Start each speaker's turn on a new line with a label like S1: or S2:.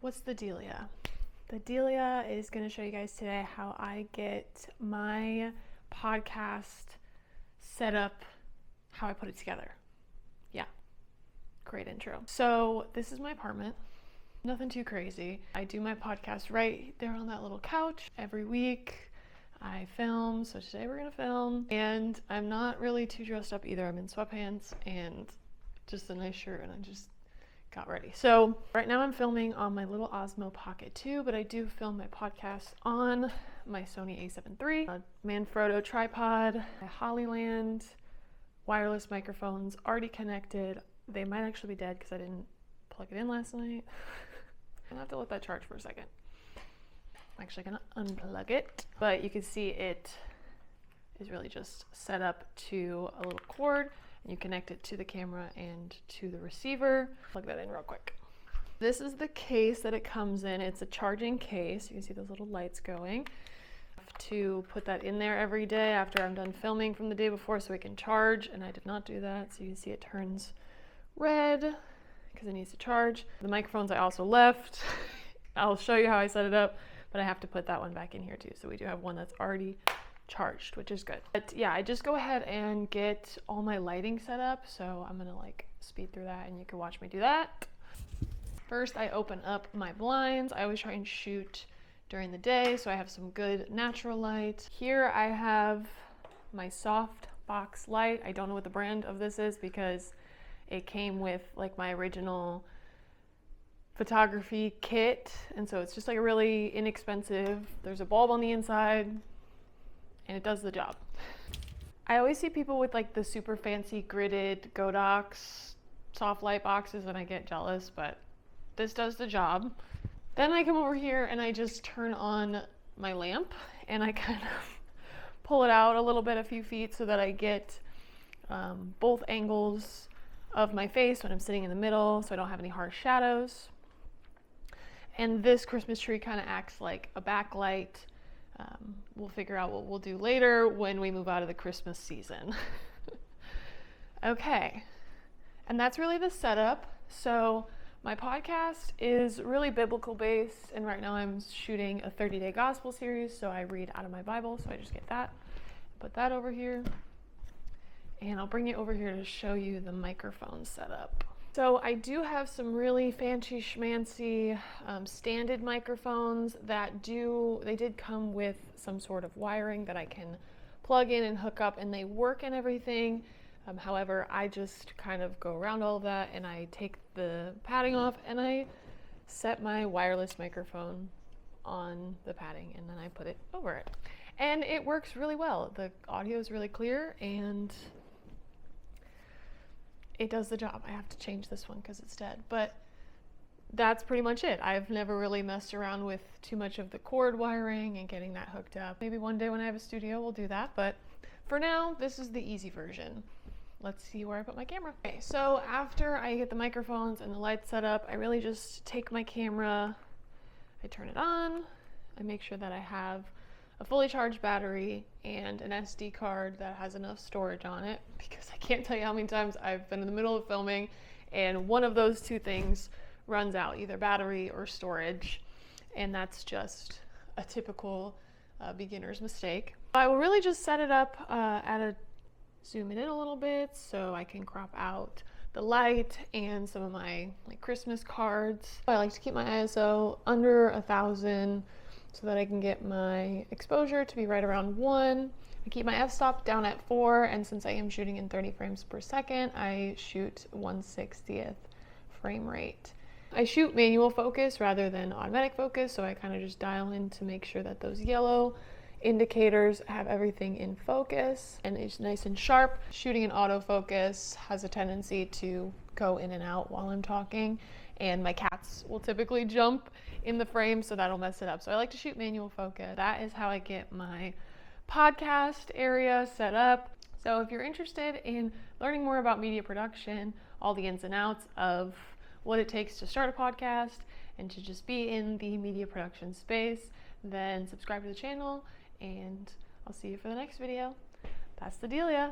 S1: what's the Delia? The Delia is going to show you guys today how I get my podcast set up, how I put it together. Yeah, great intro. So this is my apartment. Nothing too crazy. I do my podcast right there on that little couch every week. I film, so today we're gonna film, and I'm not really too dressed up either. I'm in sweatpants and just a nice shirt, and I just got ready. So right now I'm filming on my little Osmo Pocket 2, but I do film my podcast on my Sony a7 III, a Manfrotto tripod, a Hollyland wireless microphones already connected. They might actually be dead because I didn't plug it in last night. I'm gonna have to let that charge for a second. I'm actually gonna unplug it, but you can see it is really just set up to a little cord. You connect it to the camera and to the receiver. Plug that in real quick. This is the case that it comes in. It's a charging case. You can see those little lights going. I have to put that in there every day after I'm done filming from the day before so it can charge, and I did not do that. So you can see it turns red because it needs to charge. The microphones I also left. I'll show you how I set it up, but I have to put that one back in here too. So we do have one that's already charged, which is good. But yeah, I just go ahead and get all my lighting set up. So I'm gonna speed through that and you can watch me do that. First, I open up my blinds. I always try and shoot during the day so I have some good natural light. Here I have my soft box light. I don't know what the brand of this is because it came with my original photography kit, and so it's just a really inexpensive, there's a bulb on the inside and it does the job. I always see people with the super fancy gridded Godox soft light boxes and I get jealous, but this does the job. Then I come over here and I just turn on my lamp and I kind of pull it out a few feet so that I get both angles of my face when I'm sitting in the middle so I don't have any harsh shadows. And this Christmas tree kind of acts like a backlight. We'll figure out what we'll do later when we move out of the Christmas season. Okay, and that's really the setup. So my podcast is really biblical based, and right now I'm shooting a 30-day gospel series, so I read out of my Bible, so I just get that, put that over here, and I'll bring you over here to show you the microphone setup. So I do have some really fancy schmancy standard microphones that did come with some sort of wiring that I can plug in and hook up, and they work and everything. However, I just kind of go around all of that and I take the padding off and I set my wireless microphone on the padding and then I put it over it. And it works really well. The audio is really clear and it does the job. I have to change this one because it's dead, but that's pretty much it. I've never really messed around with too much of the cord wiring and getting that hooked up. Maybe one day when I have a studio, we'll do that, but for now, this is the easy version. Let's see where I put my camera. Okay, so after I get the microphones and the lights set up, I really just take my camera, I turn it on, I make sure that I have a fully charged battery and an SD card that has enough storage on it, because I can't tell you how many times I've been in the middle of filming and one of those two things runs out, either battery or storage, and that's just a typical beginner's mistake. I will really just set it up zoom it in a little bit so I can crop out the light and some of my Christmas cards. I like to keep my ISO under 1,000 so that I can get my exposure to be right around 1. I keep my f-stop down at 4, and since I am shooting in 30 frames per second, I shoot 1/60th frame rate. I shoot manual focus rather than automatic focus, so I kind of just dial in to make sure that those yellow indicators have everything in focus and it's nice and sharp. Shooting in autofocus has a tendency to go in and out while I'm talking, and my cats will typically jump in the frame, so that'll mess it up. So I like to shoot manual focus. That is how I get my podcast area set up. So if you're interested in learning more about media production, all the ins and outs of what it takes to start a podcast and to just be in the media production space, then subscribe to the channel and I'll see you for the next video. That's the Delia.